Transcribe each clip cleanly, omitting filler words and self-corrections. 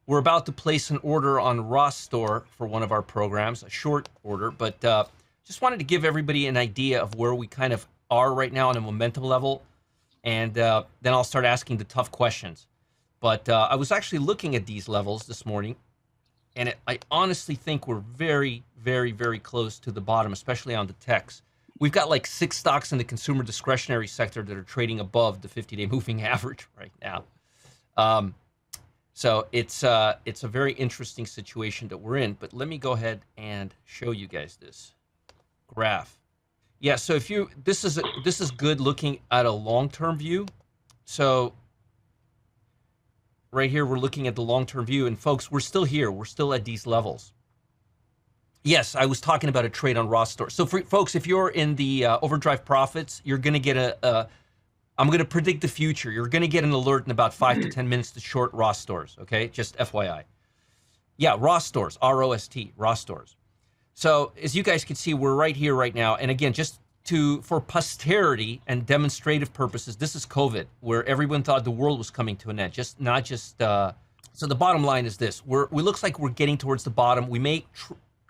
We're about to place an order on Ross Store for one of our programs, a short order, but just wanted to give everybody an idea of where we kind of are right now on a momentum level, and then I'll start asking the tough questions. But I was actually looking at these levels this morning, and I honestly think we're very, very, very close to the bottom, especially on the techs. We've got like 6 stocks in the consumer discretionary sector that are trading above the 50-day moving average right now. So it's a very interesting situation that we're in. But let me go ahead and show you guys this graph. Yeah, so if you this is good looking at a long-term view. So right here we're looking at the long-term view, and folks, we're still here. We're still at these levels. Yes, I was talking about a trade on Ross Store. So for folks, if you're in the overdrive profits, you're going to get I'm going to predict the future. You're going to get an alert in about 5 to 10 minutes to short Ross Stores, okay? Just FYI. Yeah, Ross Stores, R-O-S-T, Ross Stores. So as you guys can see, we're right here right now. And again, just for posterity and demonstrative purposes, this is COVID, where everyone thought the world was coming to an end. So the bottom line is this. We looks like we're getting towards the bottom. We may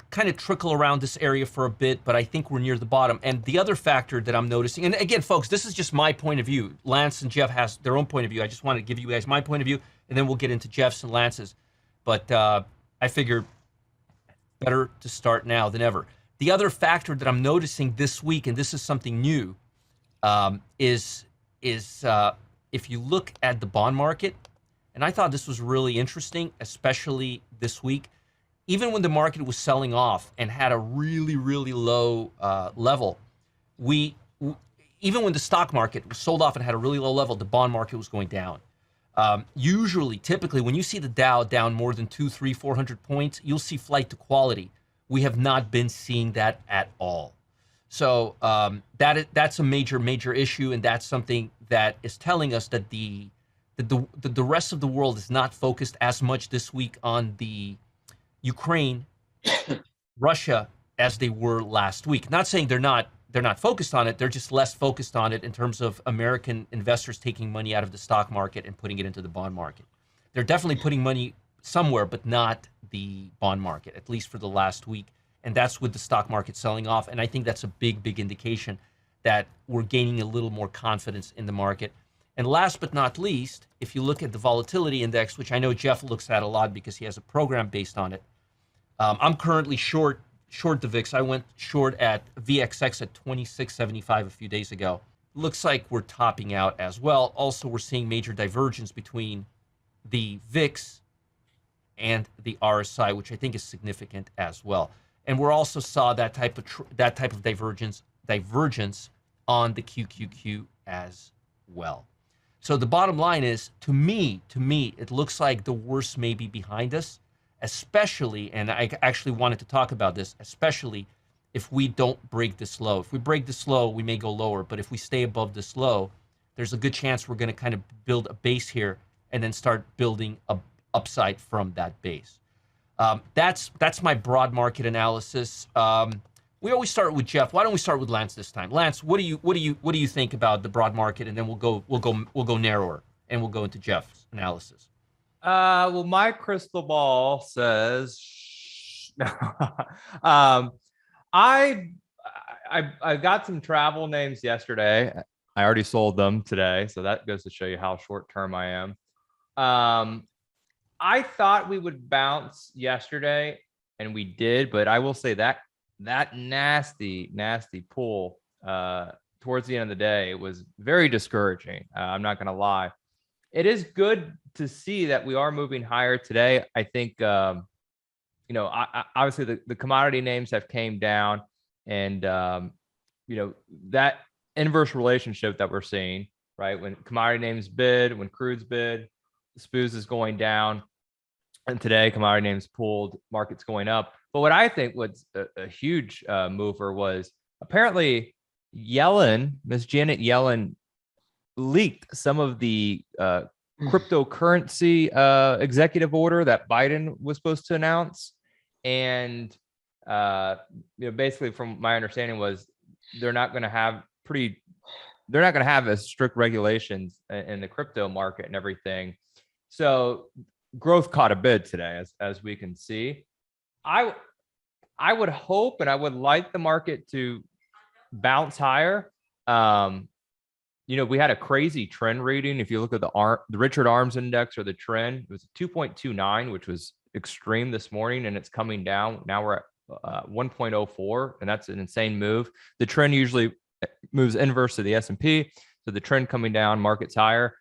kind of trickle around this area for a bit, but I think we're near the bottom. And the other factor that I'm noticing, and again, folks, this is just my point of view. Lance and Jeff has their own point of view. I just wanted to give you guys my point of view, and then we'll get into Jeff's and Lance's. But I figure better to start now than ever. The other factor that I'm noticing this week, and this is something new, is if you look at the bond market, and I thought this was really interesting, especially this week, even when the market was selling off and had a really, really low level, even when the stock market was sold off and had a really low level, the bond market was going down. Typically, when you see the Dow down more than 200, 300, 400 points, you'll see flight to quality. We have not been seeing that at all. So that's a major, major issue, and that's something that is telling us that the rest of the world is not focused as much this week on the Ukraine, Russia, as they were last week. Not saying they're not focused on it. They're just less focused on it in terms of American investors taking money out of the stock market and putting it into the bond market. They're definitely putting money somewhere, but not the bond market, at least for the last week. And that's with the stock market selling off. And I think that's a big, big indication that we're gaining a little more confidence in the market. And last but not least, if you look at the Volatility Index, which I know Jeff looks at a lot because he has a program based on it, I'm currently short the VIX. I went short at VXX at 26.75 a few days ago. Looks like we're topping out as well. Also, we're seeing major divergence between the VIX and the RSI, which I think is significant as well. And we're also saw that type of divergence on the QQQ as well. So the bottom line is, to me, it looks like the worst may be behind us, especially, and I actually wanted to talk about this, especially if we don't break this low. If we break this low, we may go lower, but if we stay above this low, there's a good chance we're going to kind of build a base here and then start building a upside from that base. That's my broad market analysis. We always start with Jeff. Why don't we start with Lance this time? Lance, what do you think about the broad market? And then we'll go narrower, and we'll go into Jeff's analysis. Well, my crystal ball says I got some travel names yesterday. I already sold them today, so that goes to show you how short term I am. I thought we would bounce yesterday, and we did, but I will say that nasty pull towards the end of the day was very discouraging. I'm not going to lie. It is good to see that we are moving higher today. I think, obviously the commodity names have came down, and, that inverse relationship that we're seeing, right? When commodity names bid, when crude's bid, SPOOS is going down. And today, commodity names pulled, market's going up. But what I think was a huge mover was apparently Miss Janet Yellen, leaked some of the cryptocurrency executive order that Biden was supposed to announce. And, basically from my understanding was they're not going to have as strict regulations in the crypto market and everything. So growth caught a bid today, as we can see. I would hope and I would like the market to bounce higher. We had a crazy trend reading. If you look at the Richard Arms Index or the trend, it was 2.29, which was extreme this morning, and it's coming down. Now we're at 1.04, and that's an insane move. The trend usually moves inverse to the S&P, so the trend coming down, market's higher.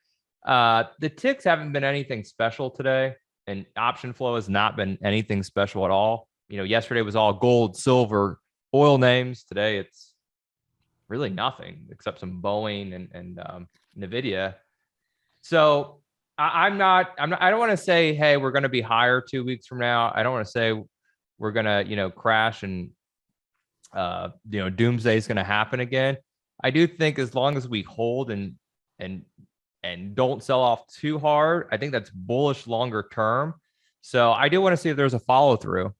The ticks haven't been anything special today, and option flow has not been anything special at all. Yesterday was all gold, silver, oil names. Today it's really nothing except some Boeing and Nvidia. So I don't want to say, hey, we're going to be higher 2 weeks from now. I don't want to say we're going to, crash and, doomsday is going to happen again. I do think as long as we hold and don't sell off too hard, I think that's bullish longer term. So I do want to see if there's a follow through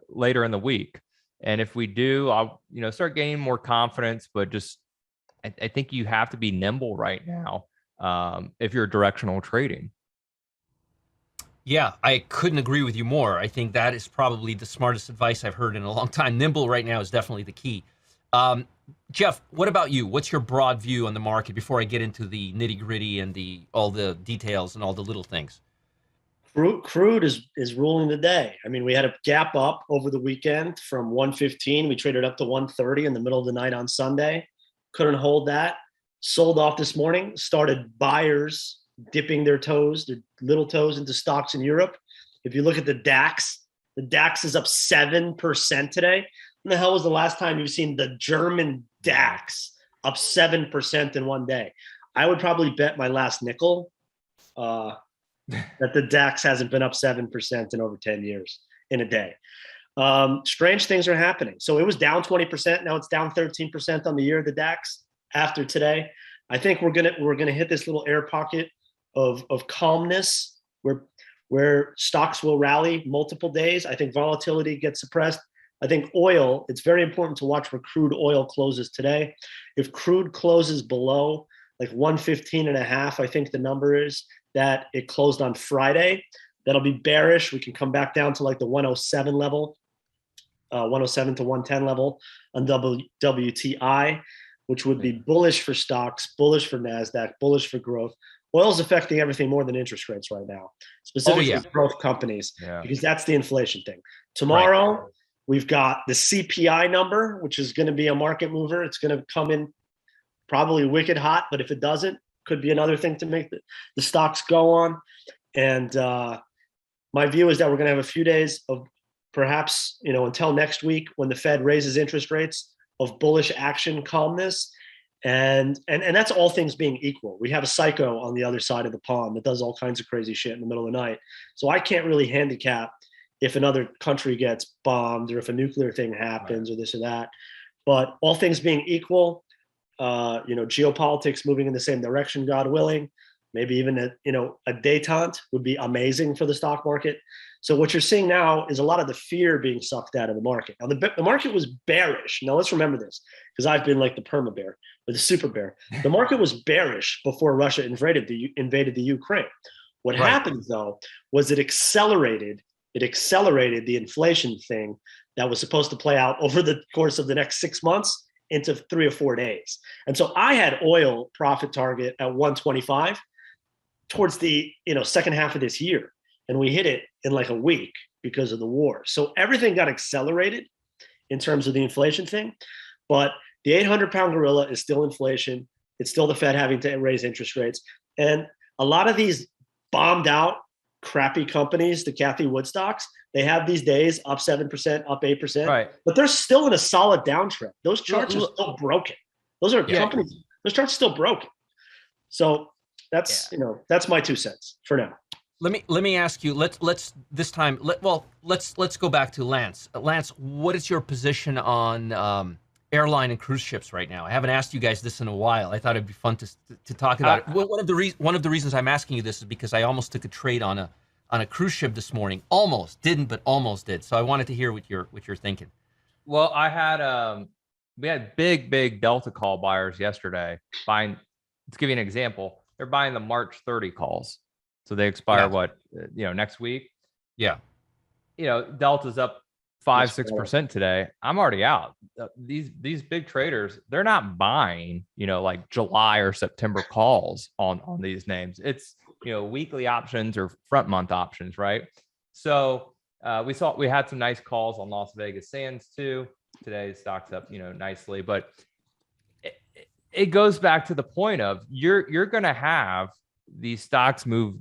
later in the week. And if we do, I'll start gaining more confidence. But just I think you have to be nimble right now if you're directional trading. Yeah, I couldn't agree with you more. I think that is probably the smartest advice I've heard in a long time. Nimble right now is definitely the key. Jeff, what about you? What's your broad view on the market before I get into the nitty gritty and all the details and all the little things? Crude is ruling the day. I mean, we had a gap up over the weekend from 115. We traded up to 130 in the middle of the night on Sunday. Couldn't hold that. Sold off this morning. Started buyers dipping their little toes into stocks in Europe. If you look at the DAX is up 7% today. When the hell was the last time you've seen the German DAX up 7% in one day? I would probably bet my last nickel that the DAX hasn't been up 7% in over 10 years in a day. Strange things are happening. So it was down 20%. Now it's down 13% on the year, the DAX, after today. I think we're gonna hit this little air pocket of calmness where stocks will rally multiple days. I think volatility gets suppressed. I think oil, it's very important to watch where crude oil closes today. If crude closes below like 115.5, I think the number is, that it closed on Friday, that'll be bearish. We can come back down to like the 107 level, 107 to 110 level on WTI, which would be bullish for stocks, bullish for NASDAQ, bullish for growth. Oil's affecting everything more than interest rates right now, specifically growth companies, because that's the inflation thing. Tomorrow, we've got the CPI number, which is going to be a market mover. It's going to come in probably wicked hot, but if it doesn't, could be another thing to make the stocks go on. And my view is that we're going to have a few days of perhaps, until next week when the Fed raises interest rates, of bullish action, calmness. And that's all things being equal. We have a psycho on the other side of the pond that does all kinds of crazy shit in the middle of the night. So I can't really handicap if another country gets bombed or if a nuclear thing happens or this or that. But all things being equal, geopolitics moving in the same direction, God willing, maybe even a détente would be amazing for the stock market. So what you're seeing now is a lot of the fear being sucked out of the market. Now the market was bearish. Now let's remember this, because I've been like the perma bear or the super bear. The market was bearish before Russia invaded the Ukraine. What happened though was it accelerated the inflation thing that was supposed to play out over the course of the next 6 months into 3 or 4 days. And so I had oil profit target at 125 towards the second half of this year. And we hit it in like a week because of the war. So everything got accelerated in terms of the inflation thing. But the 800-pound gorilla is still inflation. It's still the Fed having to raise interest rates. And a lot of these bombed out crappy companies, the Cathie Wood stocks, they have these days up 7%, up 8%, but they're still in a solid downtrend. Those charts are still broken. Those are companies. Those charts are still broken. So that's my 2 cents for now. Let me ask you. Let's go back to Lance. Lance, what is your position on airline and cruise ships right now? I haven't asked you guys this in a while. I thought it'd be fun to talk about it. One of the reasons I'm asking you this is because I almost took a trade on a cruise ship this morning. Almost didn't, but almost did. So I wanted to hear what you're thinking. Well, we had big Delta call buyers yesterday buying. Let's give you an example. They're buying the March 30 calls. So they expire Yeah. next week. Yeah. Delta's up 5-6% today. I'm already out. These big traders, they're not buying, like July or September calls on these names. It's weekly options or front month options, right? So we had some nice calls on Las Vegas Sands too. Today's stock's up, nicely, but it goes back to the point of you're going to have these stocks move,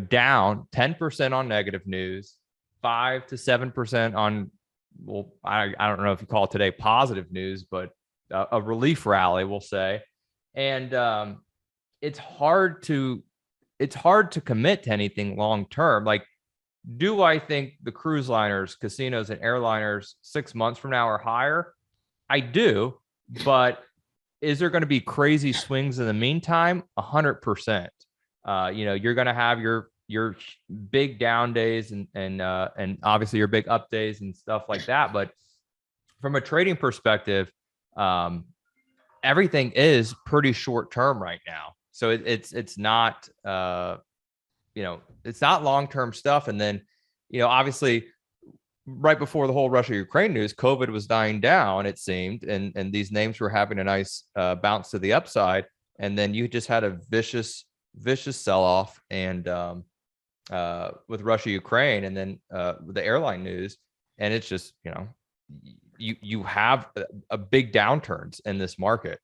down 10% on negative news, 5 to 7% on, well, I don't know if you call it today positive news, but a relief rally, we'll say. And it's hard to commit to anything long term. Like, do I think the cruise liners, casinos, and airliners 6 months from now are higher? I do, but is there going to be crazy swings in the meantime? 100%. You're going to have your big down days and obviously your big up days and stuff like that. But from a trading perspective, everything is pretty short term right now. So it's not it's not long term stuff. And then obviously right before the whole Russia-Ukraine news, COVID was dying down, it seemed, and these names were having a nice bounce to the upside. And then you just had a vicious sell-off and with Russia-Ukraine, and then the airline news, and it's just you have a big downturns in this market,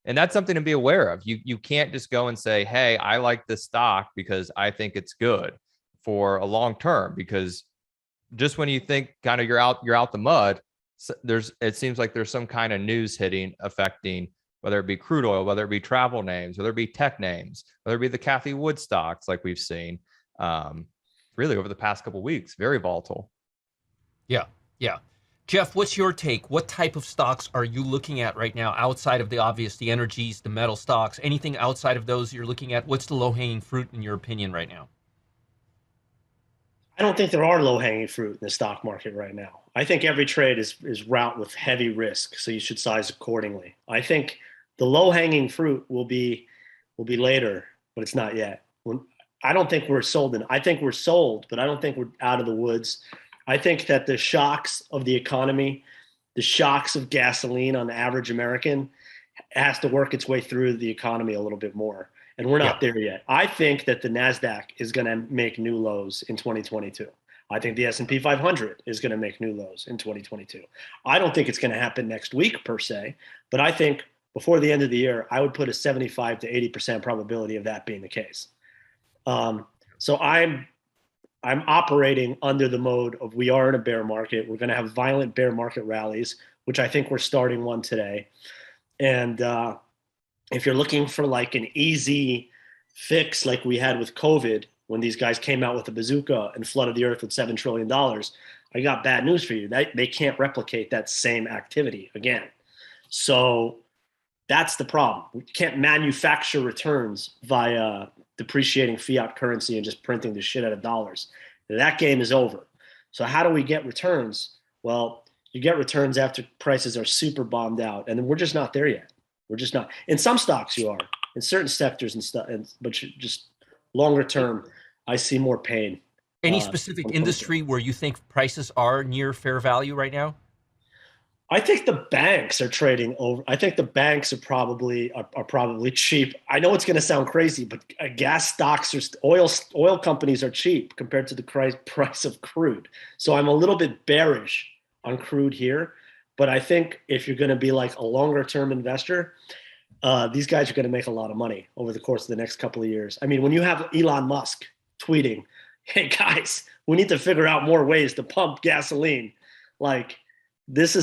and that's something to be aware of. You can't just go and say, hey, I like this stock because I think it's good for a long term, because just when you think kind of you're out the mud, it seems like there's some kind of news affecting, whether it be crude oil, whether it be travel names, whether it be tech names, whether it be the Cathie Wood stocks like we've seen really over the past couple of weeks. Very volatile. Yeah. Jeff, what's your take? What type of stocks are you looking at right now outside of the obvious, the energies, the metal stocks? Anything outside of those you're looking at? What's the low-hanging fruit in your opinion right now? I don't think there are low-hanging fruit in the stock market right now. I think every trade is wrought with heavy risk, so you should size accordingly. I think the low-hanging fruit will be later, but it's not yet. I don't think we're sold. I think we're sold, but I don't think we're out of the woods. I think that the shocks of the economy, the shocks of gasoline on the average American, has to work its way through the economy a little bit more. And we're not there yet. I think that the NASDAQ is going to make new lows in 2022. I think the S&P 500 is going to make new lows in 2022. I don't think it's going to happen next week per se, but I think before the end of the year, I would put a 75 to 80% probability of that being the case. So I'm operating under the mode of we are in a bear market. We're going to have violent bear market rallies, which I think we're starting one today. And if you're looking for like an easy fix like we had with COVID, when these guys came out with a bazooka and flooded the earth with $7 trillion, I got bad news for you. They can't replicate that same activity again. So that's the problem. We can't manufacture returns via depreciating fiat currency and just printing the shit out of dollars. That game is over. So how do we get returns? Well, you get returns after prices are super bombed out, and we're just not there yet. We're just not. In some stocks you are, in certain sectors and stuff, but just longer term, I see more pain. Any specific industry where you think prices are near fair value right now? I think the banks are trading over. I think the banks are probably cheap. I know it's going to sound crazy, but gas stocks or oil companies are cheap compared to the price of crude. So I'm a little bit bearish on crude here. But I think if you're going to be like a longer term investor, these guys are going to make a lot of money over the course of the next couple of years. I mean, when you have Elon Musk tweeting, hey guys, we need to figure out more ways to pump gasoline. Like, this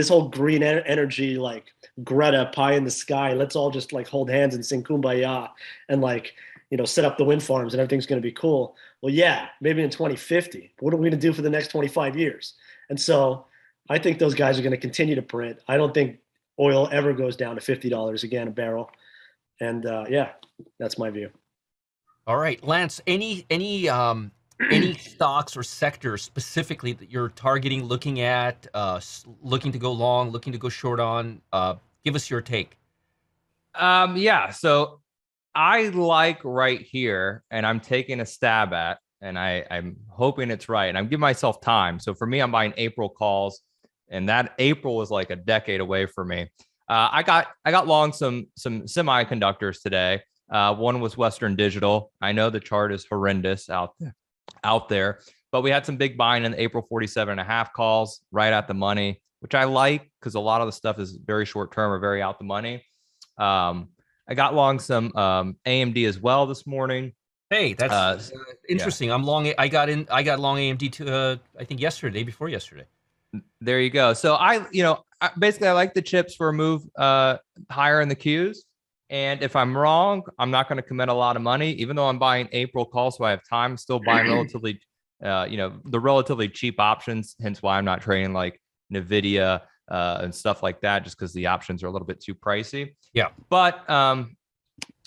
whole green energy, like Greta pie in the sky. Let's all just like hold hands and sing Kumbaya and like, set up the wind farms and everything's going to be cool. Well, yeah, maybe in 2050, but what are we going to do for the next 25 years? And so I think those guys are going to continue to print. I don't think oil ever goes down to $50 again a barrel. And that's my view. All right, Lance, any stocks or sectors specifically that you're targeting, looking at, looking to go long, looking to go short on? Give us your take. So I like right here, and I'm taking a stab at, and I'm hoping it's right. And I'm giving myself time. So for me, I'm buying April calls, and that April was like a decade away for me. I got long some semiconductors today. One was Western Digital. I know the chart is horrendous out there, but we had some big buying in the April 47.5 calls right at the money, which I like because a lot of the stuff is very short term or very out the money. I got long some AMD as well this morning. Hey, that's interesting. Yeah. I'm long. I got long AMD to I think yesterday, day before yesterday. There you go. So basically I like the chips for a move higher in the Qs. And if I'm wrong, I'm not going to commit a lot of money, even though I'm buying April calls, so I have time. Still buying relatively, the relatively cheap options. Hence why I'm not trading like Nvidia and stuff like that, just because the options are a little bit too pricey. Yeah. But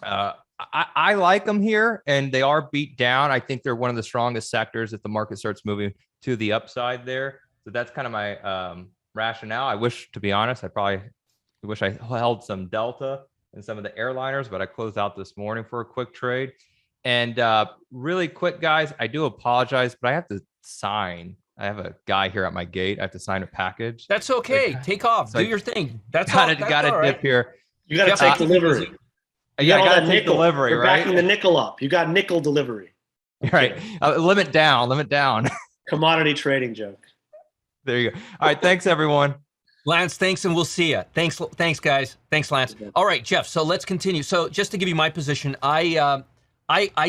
I like them here, and they are beat down. I think they're one of the strongest sectors if the market starts moving to the upside there. So that's kind of my rationale. I wish, to be honest, I wish I held some Delta and some of the airliners, but I closed out this morning for a quick trade. And really quick, guys, I do apologize, but I have to sign. I have a guy here at my gate. I have to sign a package. That's okay. Take off. Do your thing. That's got all. Got to dip here. You got to take delivery. Yeah, I got to take delivery, You're right? backing the nickel up. You got nickel delivery. Right. Limit down. Commodity trading joke. There you go. All right. Thanks, everyone. Lance, thanks, and we'll see you. Thanks, guys. Thanks, Lance. All right, Jeff. So let's continue. So just to give you my position, I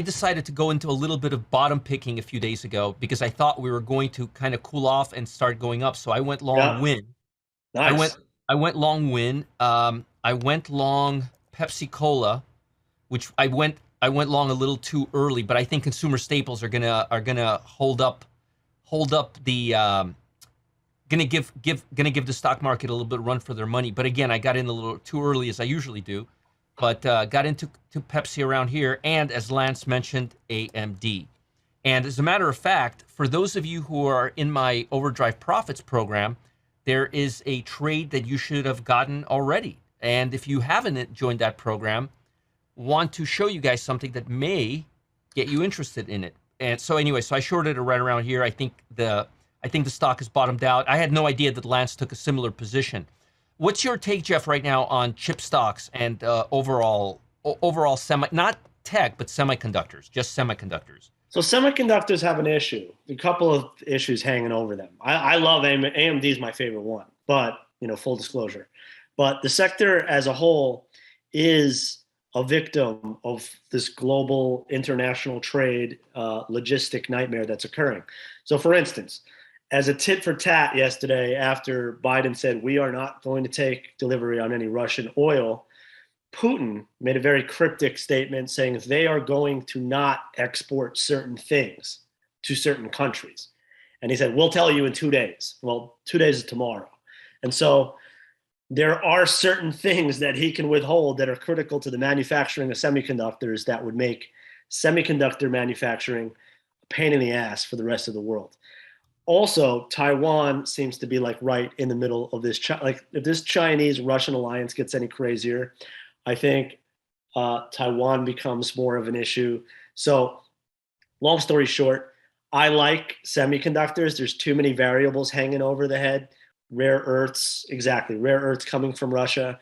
decided to go into a little bit of bottom picking a few days ago because I thought we were going to kind of cool off and start going up. So I went long win. Nice. I went long win. I went long Pepsi Cola, which I went long a little too early, but I think consumer staples are gonna hold up the gonna give the stock market a little bit of run for their money. But again, I got in a little too early, as I usually do, but got into Pepsi around here, and as Lance mentioned, AMD. And as a matter of fact, for those of you who are in my Overdrive Profits program, there is a trade that you should have gotten already. And if you haven't joined that program, want to show you guys something that may get you interested in it. And so anyway, so I shorted it right around here. I think the stock has bottomed out. I had no idea that Lance took a similar position. What's your take, Jeff, right now on chip stocks and overall not tech, but semiconductors, just semiconductors? So semiconductors have an issue, a couple of issues hanging over them. I love AMD is my favorite one, but full disclosure. But the sector as a whole is a victim of this global international trade logistic nightmare that's occurring. So for instance, as a tit for tat yesterday, after Biden said, we are not going to take delivery on any Russian oil, Putin made a very cryptic statement saying they are going to not export certain things to certain countries. And he said, we'll tell you in 2 days. Well, 2 days is tomorrow. And so there are certain things that he can withhold that are critical to the manufacturing of semiconductors that would make semiconductor manufacturing a pain in the ass for the rest of the world. Also, Taiwan seems to be like right in the middle of this. Like if this Chinese-Russian alliance gets any crazier, I think Taiwan becomes more of an issue. So long story short, I like semiconductors. There's too many variables hanging over the head. Rare earths, exactly. Rare earths coming from Russia.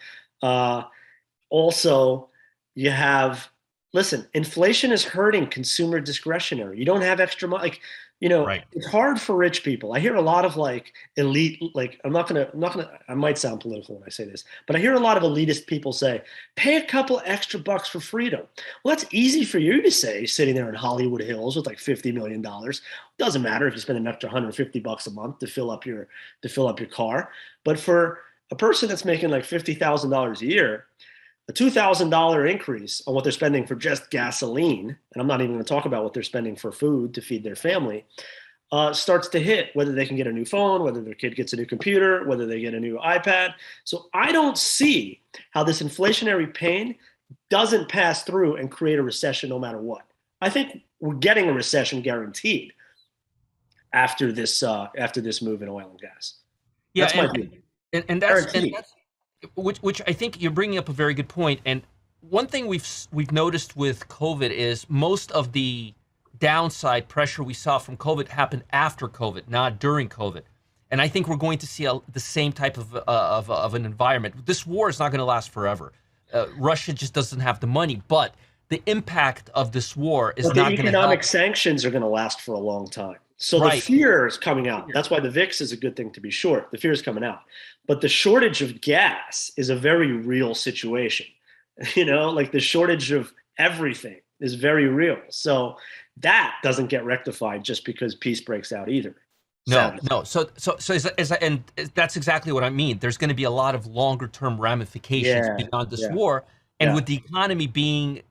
Also, you have, listen, inflation is hurting consumer discretionary. You don't have extra money. Like, Right. It's hard for rich people. I hear a lot of like elite, like I'm not gonna, I might sound political when I say this, but I hear a lot of elitist people say, pay a couple extra bucks for freedom. Well, that's easy for you to say sitting there in Hollywood Hills with like $50 million. Doesn't matter if you spend an extra $150 a month to fill up your car. But for a person that's making like $50,000 a year, a $2,000 increase on what they're spending for just gasoline, and I'm not even going to talk about what they're spending for food to feed their family, starts to hit whether they can get a new phone, whether their kid gets a new computer, whether they get a new iPad. So I don't see how this inflationary pain doesn't pass through and create a recession no matter what. I think we're getting a recession guaranteed after this move in oil and gas. Yeah, that's my view. And that's which I think you're bringing up a very good point. And one thing we've noticed with COVID is most of the downside pressure we saw from COVID happened after COVID, not during COVID. And I think we're going to see the same type of an environment. This war is not going to last forever. Russia just doesn't have the money, but the impact of this war is not going to help. The economic sanctions are going to last for a long time. So Right. The fear is coming out. That's why the VIX is a good thing to be short. The fear is coming out. But the shortage of gas is a very real situation. Like the shortage of everything is very real. So that doesn't get rectified just because peace breaks out either. No. So and that's exactly what I mean. There's going to be a lot of longer term ramifications beyond this war. And with the economy being,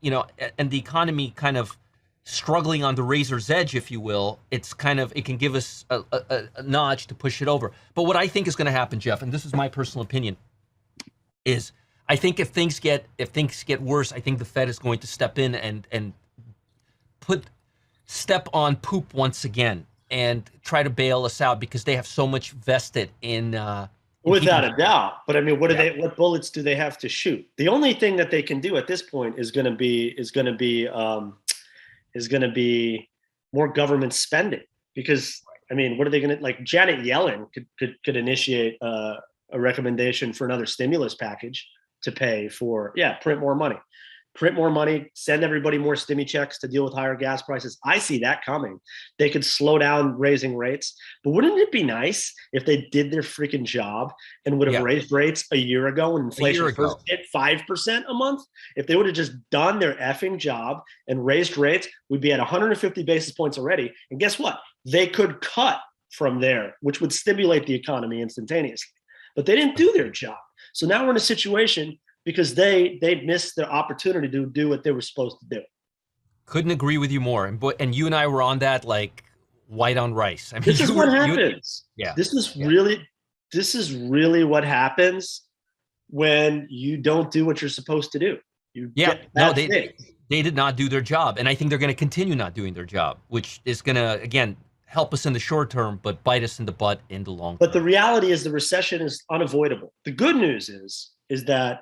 and the economy kind of struggling on the razor's edge, if you will, it can give us a nudge to push it over. But what I think is going to happen, Jeff, and this is my personal opinion, is I think if things get worse, I think the Fed is going to step in and step on poop once again and try to bail us out because they have so much vested in. Without a doubt. But I mean, what bullets do they have to shoot? The only thing that they can do at this point is going to be more government spending, because I mean, what are they going to, like Janet Yellen could initiate a recommendation for another stimulus package to pay for, print more money, send everybody more stimmy checks to deal with higher gas prices. I see that coming. They could slow down raising rates, but wouldn't it be nice if they did their freaking job and would have raised rates a year ago when inflation first hit 5% a month? If they would have just done their effing job and raised rates, we'd be at 150 basis points already. And guess what? They could cut from there, which would stimulate the economy instantaneously. But they didn't do their job. So now we're in a situation because they missed the opportunity to do what they were supposed to do. Couldn't agree with you more. And you and I were on that like white on rice. I mean, this is what happens. This is really what happens when you don't do what you're supposed to do. They did not do their job. And I think they're going to continue not doing their job, which is going to, again, help us in the short term, but bite us in the butt in the long term. But the reality is the recession is unavoidable. The good news is that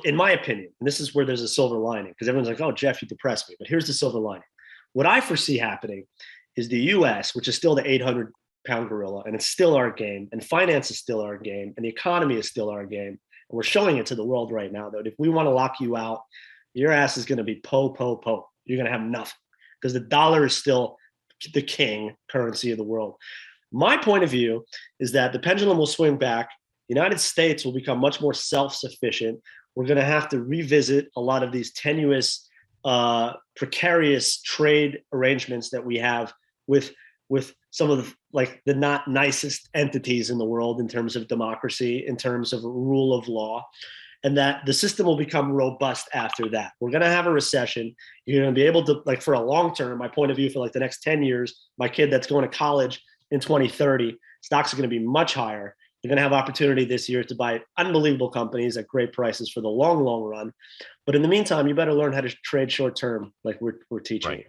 in my opinion, and this is where there's a silver lining, because everyone's like, oh, Jeff, you depressed me. But here's the silver lining. What I foresee happening is the US, which is still the 800-pound gorilla, and it's still our game, and finance is still our game, and the economy is still our game. And we're showing it to the world right now, that if we want to lock you out, your ass is going to be po. You're going to have nothing, because the dollar is still the king currency of the world. My point of view is that the pendulum will swing back. The United States will become much more self-sufficient. We're going to have to revisit a lot of these tenuous, precarious trade arrangements that we have with some of the not nicest entities in the world in terms of democracy, in terms of rule of law, and that the system will become robust after that. We're going to have a recession. You're going to be able to, like, for a long term, my point of view for like the next 10 years, my kid that's going to college in 2030, stocks are going to be much higher. You're going to have opportunity this year to buy unbelievable companies at great prices for the long, long run. But in the meantime, you better learn how to trade short term, like we're teaching. Right.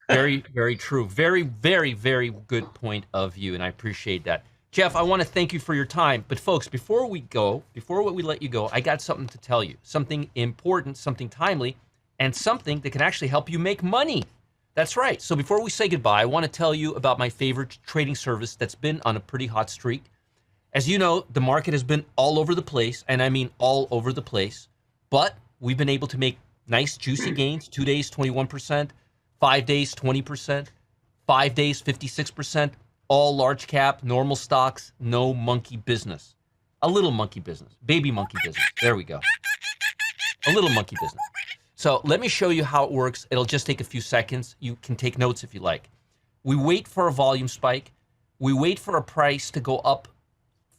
Very, very true. Very, very, very good point of view, and I appreciate that. Jeff, I want to thank you for your time. But folks, before we let you go, I got something to tell you. Something important, something timely, and something that can actually help you make money. That's right. So before we say goodbye, I want to tell you about my favorite trading service that's been on a pretty hot streak. As you know, the market has been all over the place, and I mean all over the place, but we've been able to make nice juicy gains. 2 days, 21%, 5 days, 20%, 5 days, 56%, all large cap, normal stocks, no monkey business. A little monkey business, baby monkey business. There we go. A little monkey business. So let me show you how it works. It'll just take a few seconds. You can take notes if you like. We wait for a volume spike. We wait for a price to go up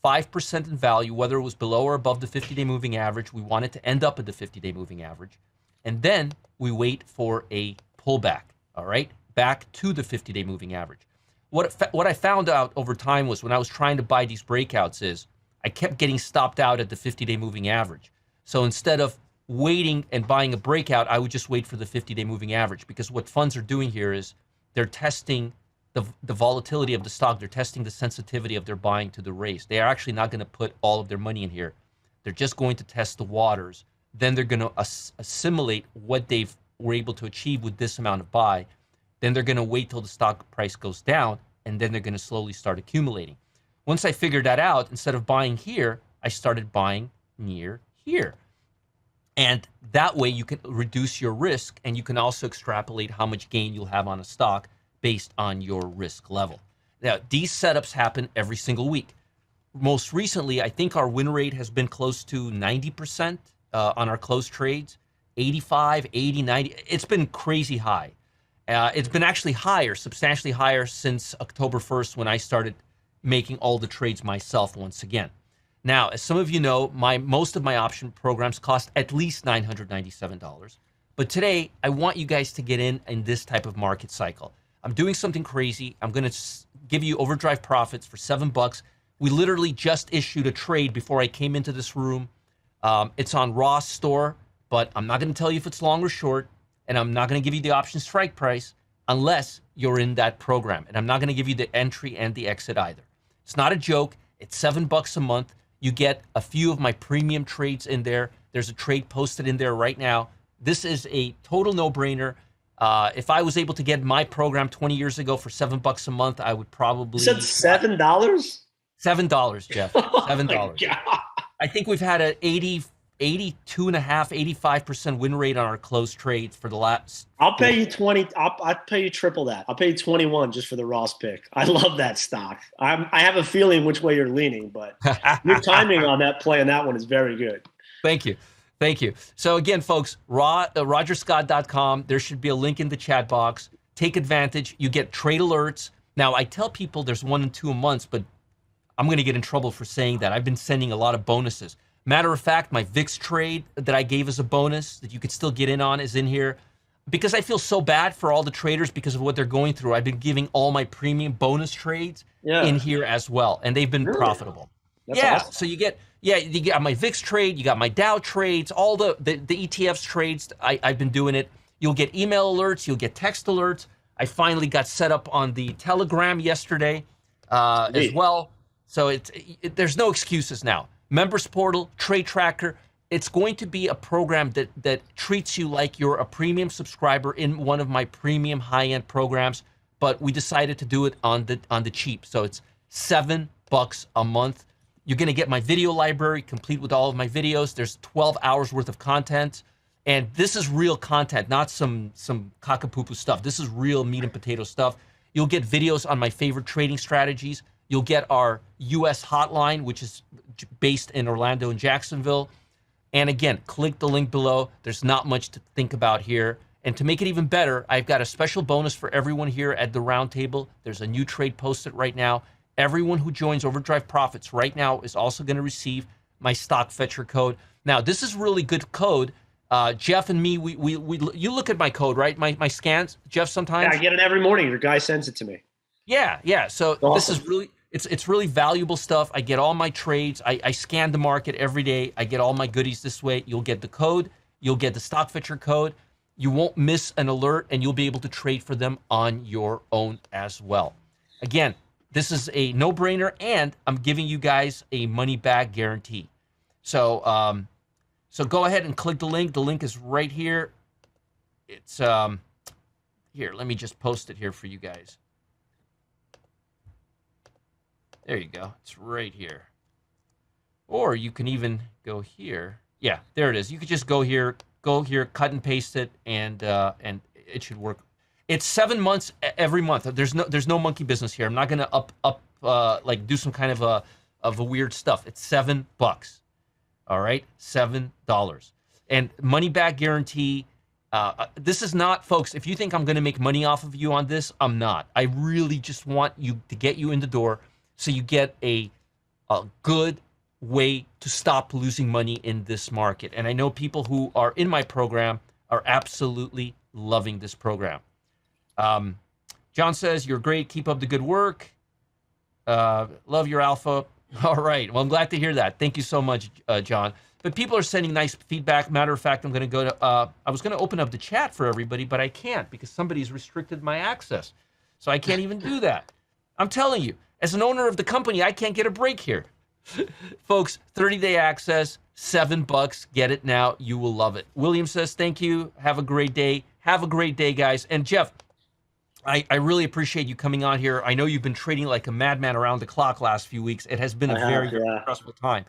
5% in value, whether it was below or above the 50-day moving average. We want it to end up at the 50-day moving average. And then we wait for a pullback, all right, back to the 50-day moving average. What I found out over time was when I was trying to buy these breakouts is I kept getting stopped out at the 50-day moving average. So instead of waiting and buying a breakout, I would just wait for the 50-day moving average, because what funds are doing here is they're testing the volatility of the stock. They're testing the sensitivity of their buying to the race. They are actually not going to put all of their money in here. They're just going to test the waters then they're going to assimilate what they were able to achieve with this amount of buy. Then they're going to wait till the stock price goes down, and then they're going to slowly start accumulating. Once I figured that out, instead of buying here, I started buying near here. And that way you can reduce your risk, and you can also extrapolate how much gain you'll have on a stock based on your risk level. Now, these setups happen every single week. Most recently, I think our win rate has been close to 90% on our closed trades, 85, 80, 90. It's been crazy high. It's been actually higher, substantially higher since October 1st when I started making all the trades myself once again. Now, as some of you know, most of my option programs cost at least $997. But today, I want you guys to get in this type of market cycle. I'm doing something crazy. I'm going to give you overdrive profits for $7. We literally just issued a trade before I came into this room. It's on Ross Store, but I'm not going to tell you if it's long or short, and I'm not going to give you the option strike price unless you're in that program. And I'm not going to give you the entry and the exit either. It's not a joke. It's $7 a month. You get a few of my premium trades in there. There's a trade posted in there right now. This is a total no-brainer. If I was able to get my program 20 years ago for $7 a month, I would probably. You said $7? $7, Jeff. $7. I think we've had an 82.5%, 85% win rate on our closed trades for the last. I'll pay you 20. I'll pay you triple that. I'll pay you 21 just for the Ross pick. I love that stock. I have a feeling which way you're leaning, but your timing on that play and that one is very good. Thank you. Thank you. So again, folks, rogerscott.com. There should be a link in the chat box. Take advantage. You get trade alerts. Now, I tell people there's 1 and 2 a month, but I'm going to get in trouble for saying that. I've been sending a lot of bonuses. Matter of fact, my VIX trade that I gave as a bonus that you could still get in on is in here. Because I feel so bad for all the traders because of what they're going through, I've been giving all my premium bonus trades in here as well, and they've been profitable. That's awesome. So you got my VIX trade, you got my Dow trades, all the ETFs trades. I've been doing it. You'll get email alerts, you'll get text alerts. I finally got set up on the Telegram yesterday as well. So there's no excuses now. Members portal, trade tracker. It's going to be a program that treats you like you're a premium subscriber in one of my premium high-end programs. But we decided to do it on the cheap. So it's $7 a month. You're going to get my video library complete with all of my videos. There's 12 hours worth of content. And this is real content, not some cockapoo stuff. This is real meat and potato stuff. You'll get videos on my favorite trading strategies. You'll get our U.S. hotline, which is based in Orlando and Jacksonville. And again, click the link below. There's not much to think about here. And to make it even better, I've got a special bonus for everyone here at the roundtable. There's a new trade posted right now. Everyone who joins Overdrive Profits right now is also going to receive my stock fetcher code. Now, this is really good code. Jeff and me, you look at my code, right? My scans, Jeff, sometimes. Yeah, I get it every morning. Your guy sends it to me. Yeah. So awesome. This is really, it's really valuable stuff. I get all my trades. I scan the market every day. I get all my goodies this way. You'll get the code. You'll get the stock fetcher code. You won't miss an alert, and you'll be able to trade for them on your own as well. Again, this is a no-brainer, and I'm giving you guys a money-back guarantee. So, so go ahead and click the link. The link is right here. It's here. Let me just post it here for you guys. There you go. It's right here. Or you can even go here. Yeah, there it is. You could just go here, cut and paste it, and it should work. It's 7 months every month. There's no monkey business here. I'm not gonna like do some kind of a weird stuff. It's $7. All right, $7 and money back guarantee. This is not, folks. If you think I'm gonna make money off of you on this, I'm not. I really just want you to get you in the door so you get a good way to stop losing money in this market. And I know people who are in my program are absolutely loving this program. John says, you're great. Keep up the good work. Love your alpha. All right. Well, I'm glad to hear that. Thank you so much, John. But people are sending nice feedback. Matter of fact, I'm going to go to, I was going to open up the chat for everybody, but I can't because somebody's restricted my access. So I can't even do that. I'm telling you, as an owner of the company, I can't get a break here. Folks, 30-day access, $7. Get it now. You will love it. William says, thank you. Have a great day. Have a great day, guys. And Jeff, I really appreciate you coming on here. I know you've been trading like a madman around the clock last few weeks. It has been a very stressful time.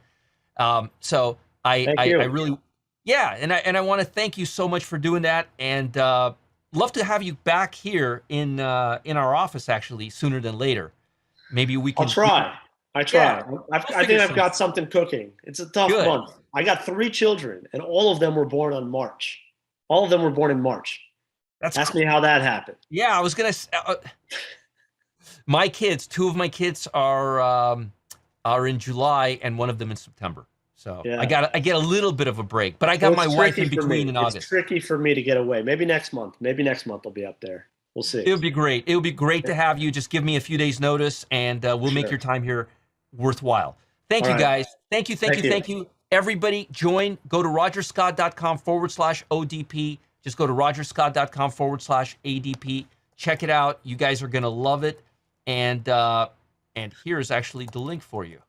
So I really, and I want to thank you so much for doing that. And love to have you back here in our office actually sooner than later. Maybe we can. I'll try. I try. Yeah, I think I've got something cooking. It's a tough month. I got 3 children, and all of them were born on March. All of them were born in March. Ask me how that happened. Yeah, I was gonna. My kids, 2 of my kids are in July, and one of them in September. So I get a little bit of a break, but I got my wife in between in August. It's tricky for me to get away. Maybe next month. I'll be up there. We'll see. It would be great. It would be great to have you. Just give me a few days notice, and we'll make your time here worthwhile. Thank you, guys. Thank you. Everybody join. Go to rogerscott.com/ODP. Just go to rogerscott.com/ADP. Check it out. You guys are going to love it. And here's actually the link for you.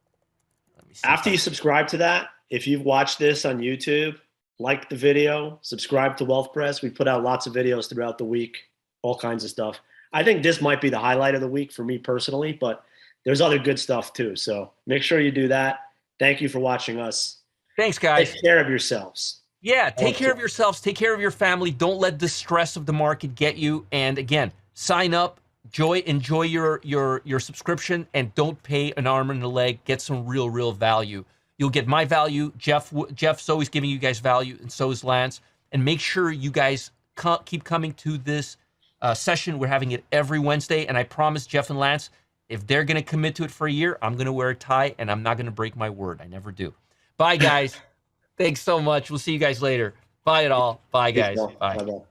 Let me see. After you subscribe to that, if you've watched this on YouTube, like the video, subscribe to Wealth Press. We put out lots of videos throughout the week, all kinds of stuff. I think this might be the highlight of the week for me personally, but there's other good stuff too. So make sure you do that. Thank you for watching us. Thanks, guys. Take care of yourselves. Yeah, take care of yourselves. Take care of your family. Don't let the stress of the market get you. And again, sign up. Enjoy your subscription, and don't pay an arm and a leg. Get some real value. You'll get my value. Jeff's always giving you guys value, and so is Lance. And make sure you guys keep coming to this session. We're having it every Wednesday, and I promise Jeff and Lance, if they're going to commit to it for a year, I'm going to wear a tie, and I'm not going to break my word. I never do. Bye, guys. Thanks so much. We'll see you guys later. Bye, all. Bye, guys. Bye. Bye-bye.